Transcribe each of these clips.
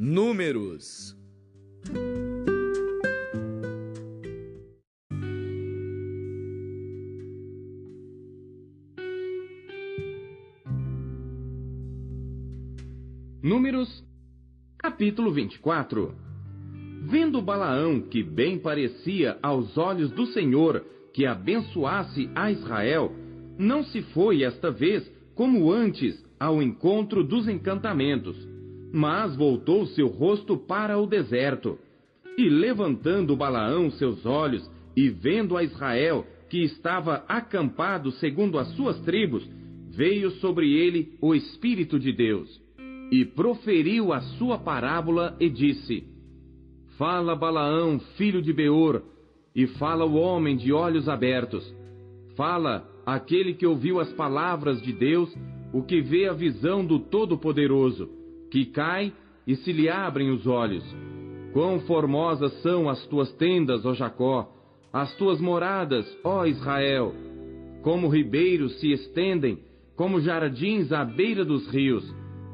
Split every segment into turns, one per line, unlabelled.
Números.
Números, capítulo 24. Vendo Balaão que bem parecia aos olhos do Senhor que abençoasse a Israel, não se foi esta vez como antes ao encontro dos encantamentos, mas voltou seu rosto para o deserto. E levantando Balaão seus olhos e vendo a Israel que estava acampado segundo as suas tribos, veio sobre ele o Espírito de Deus. E proferiu a sua parábola e disse: Fala Balaão, filho de Beor, e fala o homem de olhos abertos. Fala aquele que ouviu as palavras de Deus, o que vê a visão do Todo-Poderoso, que cai e se lhe abrem os olhos. Quão formosas são as tuas tendas, ó Jacó, as tuas moradas, ó Israel! Como ribeiros se estendem, como jardins à beira dos rios.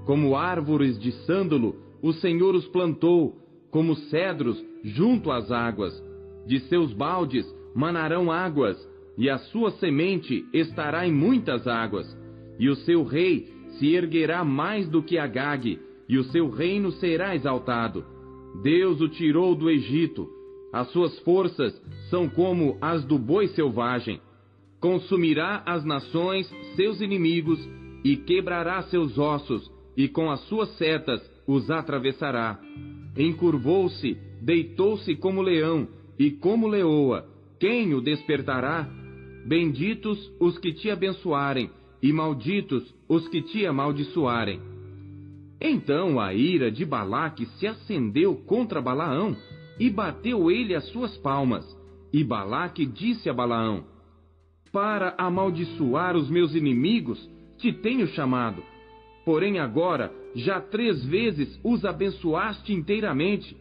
Como árvores de sândalo, o Senhor os plantou, como cedros junto às águas. De seus baldes manarão águas, e a sua semente estará em muitas águas. E o seu rei se erguerá mais do que Agag, e o seu reino será exaltado. Deus o tirou do Egito, as suas forças são como as do boi selvagem. Consumirá as nações, seus inimigos, e quebrará seus ossos, e com as suas setas os atravessará. Encurvou-se, deitou-se como leão, e como leoa, quem o despertará? Benditos os que te abençoarem, e malditos os que te amaldiçoarem. Então a ira de Balaque se acendeu contra Balaão, e bateu ele as suas palmas. E Balaque disse a Balaão: Para amaldiçoar os meus inimigos, te tenho chamado. Porém agora, já 3 vezes os abençoaste inteiramente.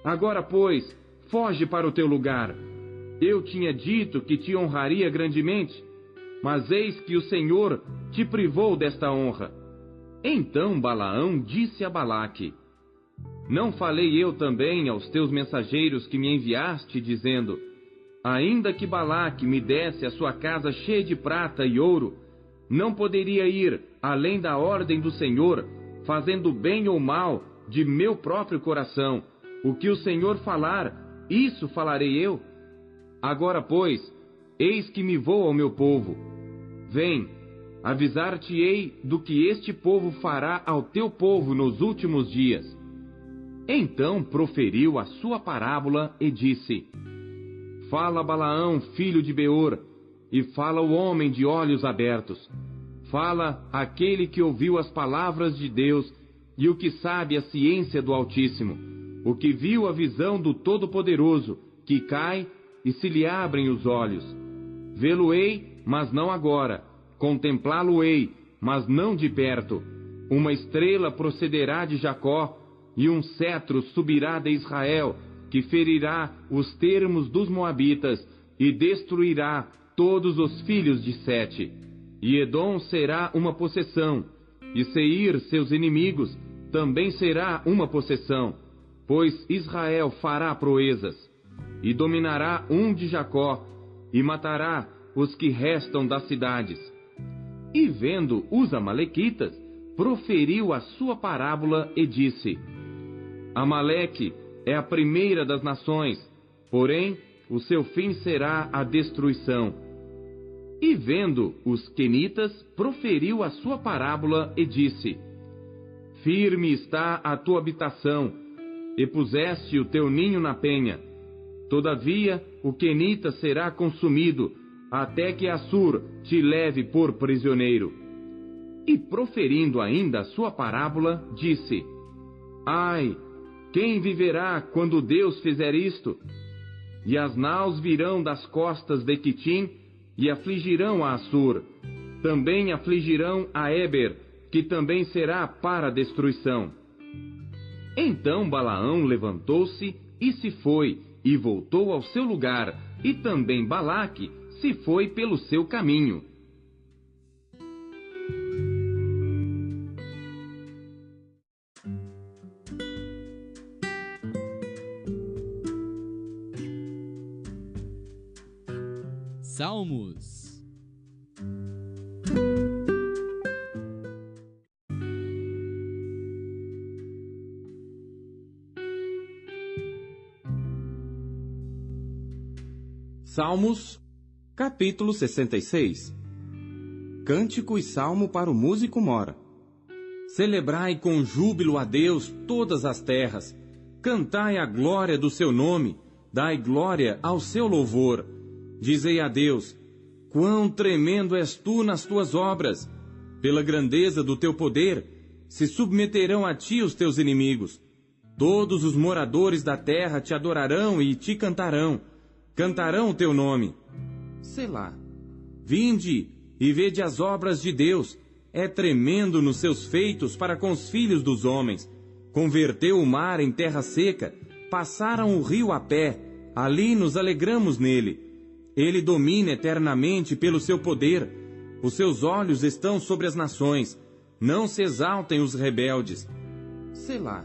Agora, pois, foge para o teu lugar. Eu tinha dito que te honraria grandemente, mas eis que o Senhor te privou desta honra. Então Balaão disse a Balaque: Não falei eu também aos teus mensageiros que me enviaste, dizendo: Ainda que Balaque me desse a sua casa cheia de prata e ouro, não poderia ir além da ordem do Senhor, fazendo bem ou mal de meu próprio coração. O que o Senhor falar, isso falarei eu. Agora, pois, eis que me vou ao meu povo. Vem, avisar-te-ei do que este povo fará ao teu povo nos últimos dias. Então proferiu a sua parábola e disse: Fala Balaão, filho de Beor, e fala o homem de olhos abertos. Fala aquele que ouviu as palavras de Deus e o que sabe a ciência do Altíssimo, o que viu a visão do Todo-Poderoso, que cai e se lhe abrem os olhos. Vê-lo-ei, mas não agora. Contemplá-lo-ei, mas não de perto. Uma estrela procederá de Jacó, e um cetro subirá de Israel, que ferirá os termos dos moabitas e destruirá todos os filhos de Sete. E Edom será uma possessão, e Seir, seus inimigos, também será uma possessão, pois Israel fará proezas. E dominará um de Jacó, e matará os que restam das cidades. E vendo os amalequitas, proferiu a sua parábola e disse: Amaleque é a primeira das nações, porém o seu fim será a destruição. E vendo os quenitas, proferiu a sua parábola e disse: Firme está a tua habitação, e puseste o teu ninho na penha. Todavia o quenita será consumido, até que Assur te leve por prisioneiro. E proferindo ainda a sua parábola, disse: Ai, quem viverá quando Deus fizer isto? E as naus virão das costas de Quitim, e afligirão a Assur. Também afligirão a Éber, que também será para a destruição. Então Balaão levantou-se e se foi, e voltou ao seu lugar, e também Balaque se foi pelo seu caminho.
Salmos.
Salmos, capítulo 66. Cântico e salmo para o músico mora. Celebrai com júbilo a Deus todas as terras. Cantai a glória do seu nome. Dai glória ao seu louvor. Dizei a Deus: quão tremendo és tu nas tuas obras! Pela grandeza do teu poder, se submeterão a ti os teus inimigos. Todos os moradores da terra te adorarão e te cantarão. Cantarão o teu nome. Selá. Vinde e vede as obras de Deus. É tremendo nos seus feitos para com os filhos dos homens. Converteu o mar em terra seca. Passaram o rio a pé. Ali nos alegramos nele. Ele domina eternamente pelo seu poder. Os seus olhos estão sobre as nações. Não se exaltem os rebeldes. Selá.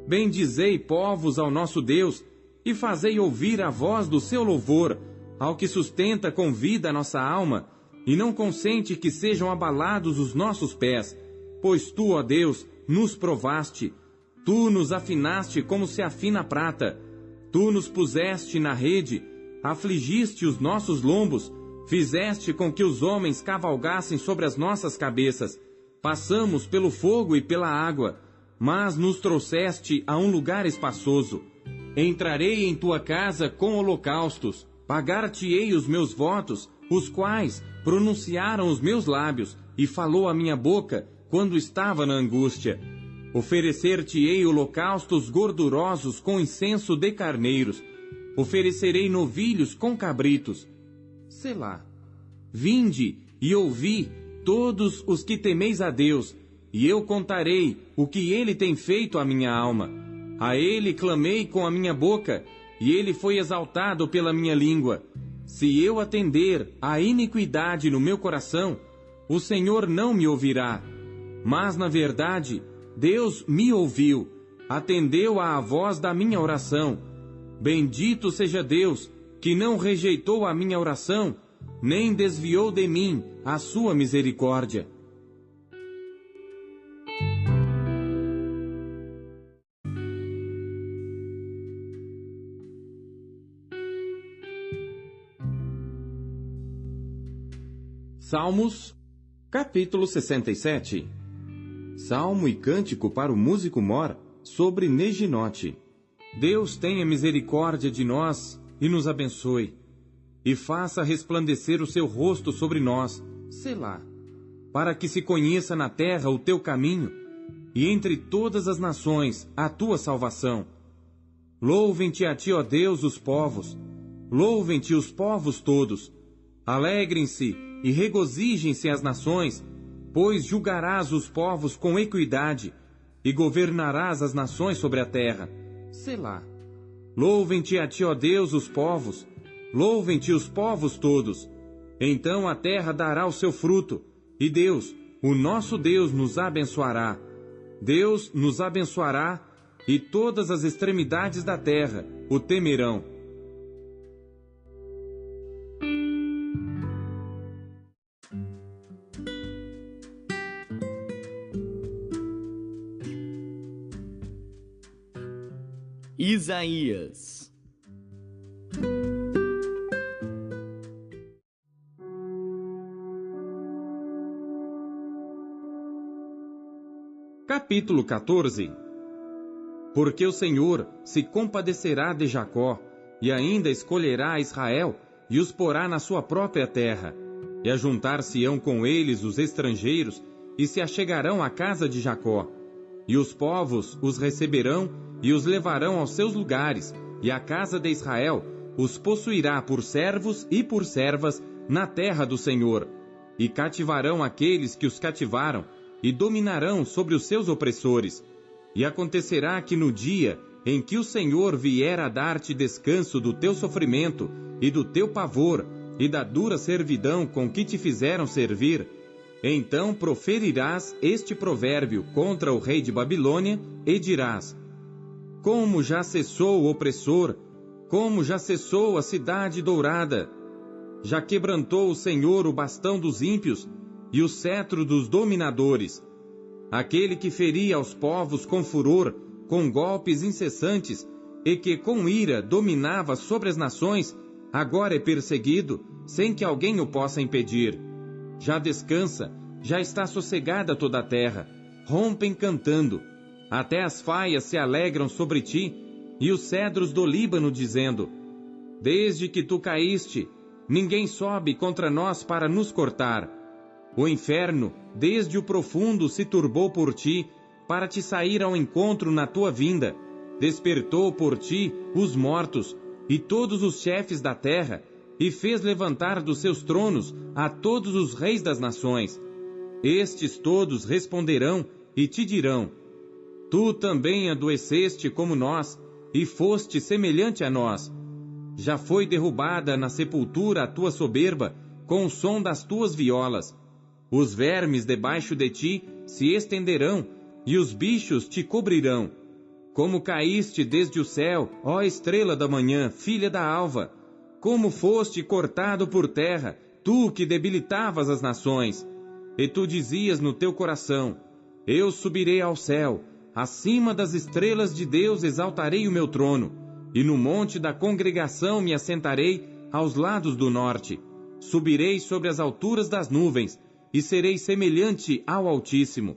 Bendizei, povos, ao nosso Deus, e fazei ouvir a voz do seu louvor, ao que sustenta com vida a nossa alma, e não consente que sejam abalados os nossos pés, pois tu, ó Deus, nos provaste. Tu nos afinaste como se afina a prata. Tu nos puseste na rede, afligiste os nossos lombos, fizeste com que os homens cavalgassem sobre as nossas cabeças. Passamos pelo fogo e pela água, mas nos trouxeste a um lugar espaçoso. Entrarei em tua casa com holocaustos, pagar-te-ei os meus votos, os quais pronunciaram os meus lábios, e falou a minha boca quando estava na angústia. Oferecer-te-ei holocaustos gordurosos com incenso de carneiros, oferecerei novilhos com cabritos. Selá. Vinde e ouvi, todos os que temeis a Deus, e eu contarei o que ele tem feito à minha alma. A ele clamei com a minha boca, e ele foi exaltado pela minha língua. Se eu atender à iniquidade no meu coração, o Senhor não me ouvirá. Mas, na verdade, Deus me ouviu, atendeu à voz da minha oração. Bendito seja Deus, que não rejeitou a minha oração, nem desviou de mim a sua misericórdia. Salmos, capítulo 67. Salmo e cântico para o músico mor, sobre Neginote. Deus tenha misericórdia de nós e nos abençoe, e faça resplandecer o seu rosto sobre nós, Selá, para que se conheça na terra o teu caminho, e entre todas as nações a tua salvação. Louvem-te a ti, ó Deus, os povos, louvem-te os povos todos, alegrem-se e regozijem-se as nações, pois julgarás os povos com equidade, e governarás as nações sobre a terra. Selá. Louvem-te a ti, ó Deus, os povos, louvem-te os povos todos. Então a terra dará o seu fruto, e Deus, o nosso Deus, nos abençoará. Deus nos abençoará, e todas as extremidades da terra o temerão.
Isaías.
Capítulo 14. Porque o Senhor se compadecerá de Jacó, e ainda escolherá Israel, e os porá na sua própria terra, e ajuntar-se-ão com eles os estrangeiros, e se achegarão à casa de Jacó. E os povos os receberão, e os levarão aos seus lugares, e a casa de Israel os possuirá por servos e por servas na terra do Senhor. E cativarão aqueles que os cativaram, e dominarão sobre os seus opressores. E acontecerá que no dia em que o Senhor vier a dar-te descanso do teu sofrimento, e do teu pavor, e da dura servidão com que te fizeram servir, então proferirás este provérbio contra o rei de Babilônia, e dirás: como já cessou o opressor, como já cessou a cidade dourada. Já quebrantou o Senhor o bastão dos ímpios e o cetro dos dominadores. Aquele que feria aos povos com furor, com golpes incessantes, e que com ira dominava sobre as nações, agora é perseguido, sem que alguém o possa impedir. Já descansa, já está sossegada toda a terra, rompem cantando. Até as faias se alegram sobre ti, e os cedros do Líbano, dizendo: desde que tu caíste, ninguém sobe contra nós para nos cortar. O inferno, desde o profundo, se turbou por ti, para te sair ao encontro na tua vinda. Despertou por ti os mortos, e todos os chefes da terra, e fez levantar dos seus tronos a todos os reis das nações. Estes todos responderão e te dirão: tu também adoeceste como nós, e foste semelhante a nós. Já foi derrubada na sepultura a tua soberba, com o som das tuas violas. Os vermes debaixo de ti se estenderão, e os bichos te cobrirão. Como caíste desde o céu, ó estrela da manhã, filha da alva! Como foste cortado por terra, tu que debilitavas as nações! E tu dizias no teu coração: eu subirei ao céu, acima das estrelas de Deus exaltarei o meu trono, e no monte da congregação me assentarei aos lados do norte. Subirei sobre as alturas das nuvens, e serei semelhante ao Altíssimo.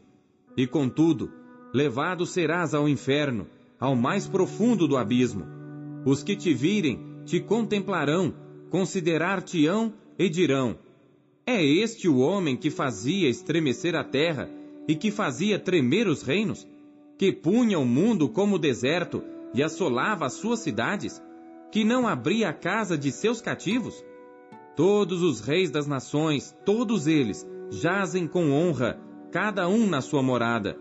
E contudo, levado serás ao inferno, ao mais profundo do abismo. Os que te virem te contemplarão, considerar-te-ão e dirão: é este o homem que fazia estremecer a terra e que fazia tremer os reinos? Que punha o mundo como deserto e assolava as suas cidades? Que não abria a casa de seus cativos? Todos os reis das nações, todos eles, jazem com honra, cada um na sua morada.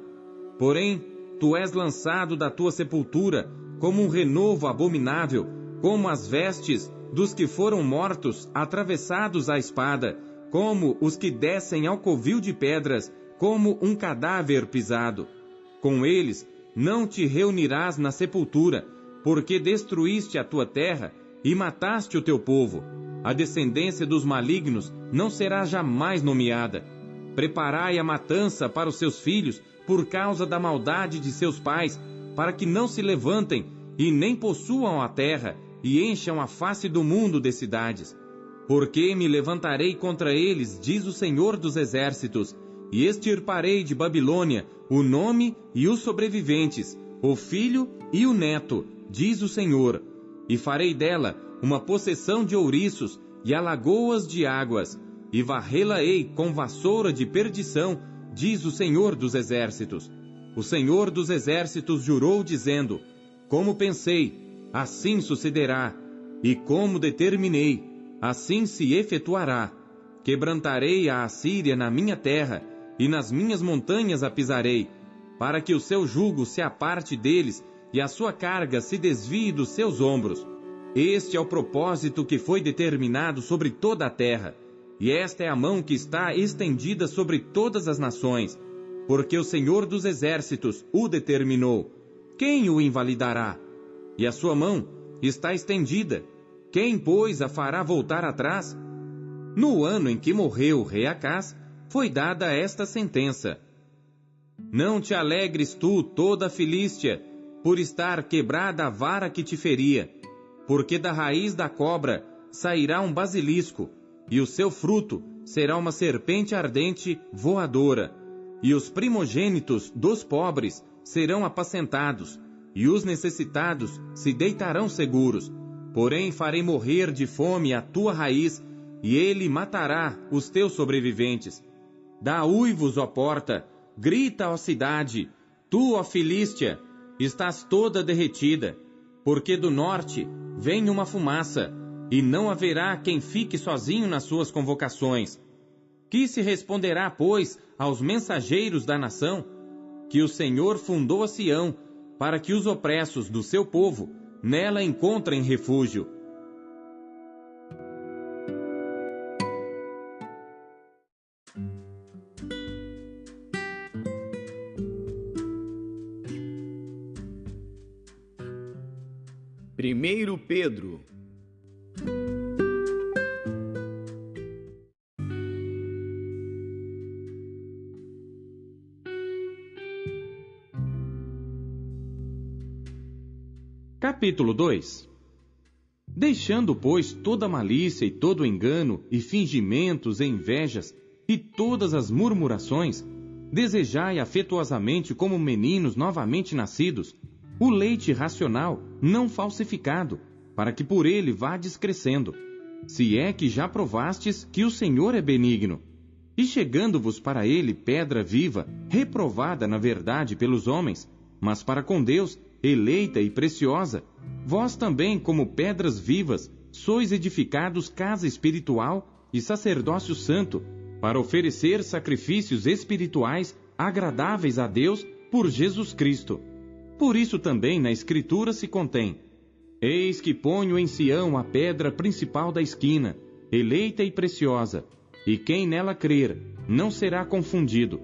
Porém, tu és lançado da tua sepultura, como um renovo abominável, como as vestes dos que foram mortos, atravessados à espada, como os que descem ao covil de pedras, como um cadáver pisado. Com eles não te reunirás na sepultura, porque destruíste a tua terra e mataste o teu povo. A descendência dos malignos não será jamais nomeada. Preparai a matança para os seus filhos, por causa da maldade de seus pais, para que não se levantem e nem possuam a terra, e encham a face do mundo de cidades. Porque me levantarei contra eles, diz o Senhor dos Exércitos, e extirparei de Babilônia o nome e os sobreviventes, o filho e o neto, diz o Senhor. E farei dela uma possessão de ouriços e alagoas de águas, e varrê-la-ei com vassoura de perdição, diz o Senhor dos Exércitos. O Senhor dos Exércitos jurou, dizendo: como pensei, assim sucederá, e como determinei, assim se efetuará. Quebrantarei a Assíria na minha terra, e nas minhas montanhas a pisarei, para que o seu jugo se aparte deles, e a sua carga se desvie dos seus ombros. Este é o propósito que foi determinado sobre toda a terra, e esta é a mão que está estendida sobre todas as nações, porque o Senhor dos Exércitos o determinou. Quem o invalidará? E a sua mão está estendida. Quem, pois, a fará voltar atrás? No ano em que morreu o rei Acás, foi dada esta sentença: não te alegres tu, toda a Filístia, por estar quebrada a vara que te feria, porque da raiz da cobra sairá um basilisco, e o seu fruto será uma serpente ardente voadora, e os primogênitos dos pobres serão apacentados, e os necessitados se deitarão seguros. Porém farei morrer de fome a tua raiz, e ele matará os teus sobreviventes. Dá uivos, ó porta, grita, ó cidade, tu, ó Filístia, estás toda derretida, porque do norte vem uma fumaça, e não haverá quem fique sozinho nas suas convocações. Que se responderá, pois, aos mensageiros da nação? Que o Senhor fundou a Sião, para que os opressos do seu povo nela encontrem refúgio.
Primeiro Pedro.
Capítulo 2. Deixando, pois, toda malícia e todo engano, e fingimentos e invejas, e todas as murmurações, desejai afetuosamente como meninos novamente nascidos, o leite racional, não falsificado, para que por ele vades crescendo, se é que já provastes que o Senhor é benigno. E chegando-vos para ele pedra viva, reprovada na verdade pelos homens, mas para com Deus, eleita e preciosa, vós também, como pedras vivas, sois edificados casa espiritual e sacerdócio santo, para oferecer sacrifícios espirituais agradáveis a Deus por Jesus Cristo. Por isso também na Escritura se contém: Eis que ponho em Sião a pedra principal da esquina, eleita e preciosa, e quem nela crer não será confundido.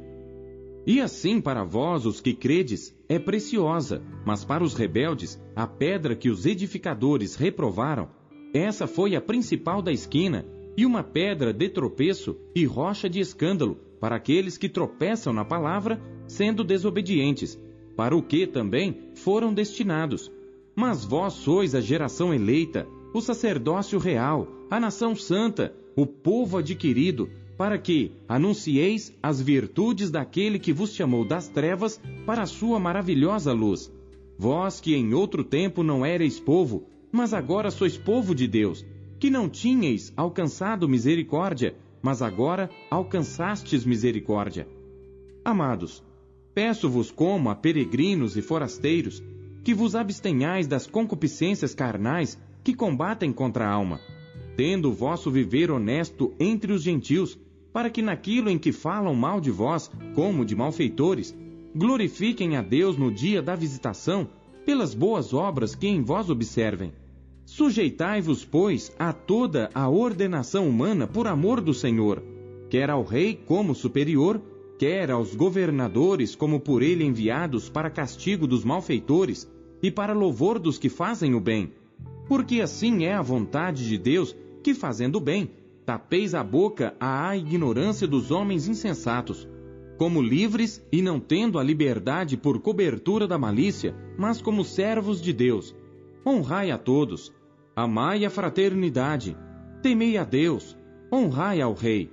E assim para vós, os que credes, é preciosa, mas para os rebeldes, a pedra que os edificadores reprovaram, essa foi a principal da esquina, e uma pedra de tropeço e rocha de escândalo para aqueles que tropeçam na palavra, sendo desobedientes, para o que também foram destinados. Mas vós sois a geração eleita, o sacerdócio real, a nação santa, o povo adquirido, para que anuncieis as virtudes daquele que vos chamou das trevas para a sua maravilhosa luz. Vós que em outro tempo não éreis povo, mas agora sois povo de Deus, que não tinhais alcançado misericórdia, mas agora alcançastes misericórdia. Amados, peço-vos como a peregrinos e forasteiros, que vos abstenhais das concupiscências carnais que combatem contra a alma, tendo o vosso viver honesto entre os gentios, para que naquilo em que falam mal de vós, como de malfeitores, glorifiquem a Deus no dia da visitação, pelas boas obras que em vós observem. Sujeitai-vos, pois, a toda a ordenação humana por amor do Senhor, quer ao rei como superior, quer aos governadores como por ele enviados para castigo dos malfeitores e para louvor dos que fazem o bem. Porque assim é a vontade de Deus, que fazendo o bem, tapeis a boca à ignorância dos homens insensatos, como livres e não tendo a liberdade por cobertura da malícia, mas como servos de Deus. Honrai a todos, amai a fraternidade, temei a Deus, honrai ao rei.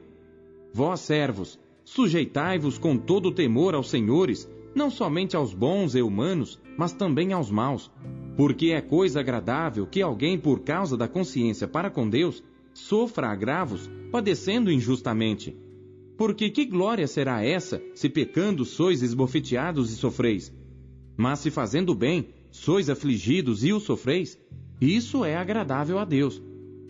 Vós, servos, sujeitai-vos com todo temor aos senhores, não somente aos bons e humanos, mas também aos maus, porque é coisa agradável que alguém, por causa da consciência para com Deus, sofra agravos, padecendo injustamente. Porque que glória será essa, se pecando sois esbofeteados e sofreis? Mas se fazendo bem, sois afligidos e o sofreis, isso é agradável a Deus.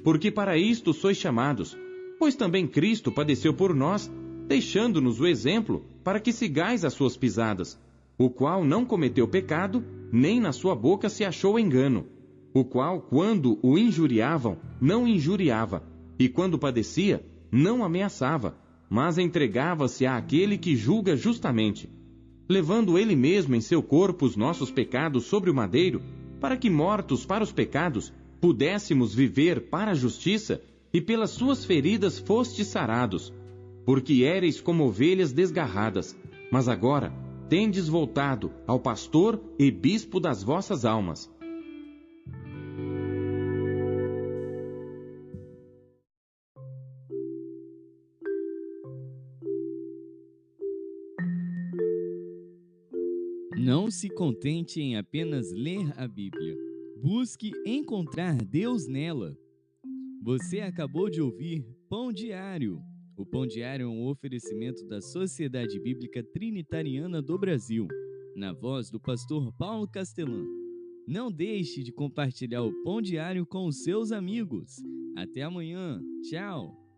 Porque para isto sois chamados, pois também Cristo padeceu por nós, deixando-nos o exemplo para que sigais as suas pisadas, o qual não cometeu pecado, nem na sua boca se achou engano, o qual, quando o injuriavam, não injuriava, e quando padecia, não ameaçava, mas entregava-se àquele que julga justamente, levando ele mesmo em seu corpo os nossos pecados sobre o madeiro, para que, mortos para os pecados, pudéssemos viver para a justiça, e pelas suas feridas fostes sarados. Porque éreis como ovelhas desgarradas, mas agora tendes voltado ao pastor e bispo das vossas almas.
Não se contente em apenas ler a Bíblia. Busque encontrar Deus nela. Você acabou de ouvir Pão Diário. O Pão Diário é um oferecimento da Sociedade Bíblica Trinitariana do Brasil, na voz do pastor Paulo Castelã. Não deixe de compartilhar o Pão Diário com os seus amigos. Até amanhã. Tchau!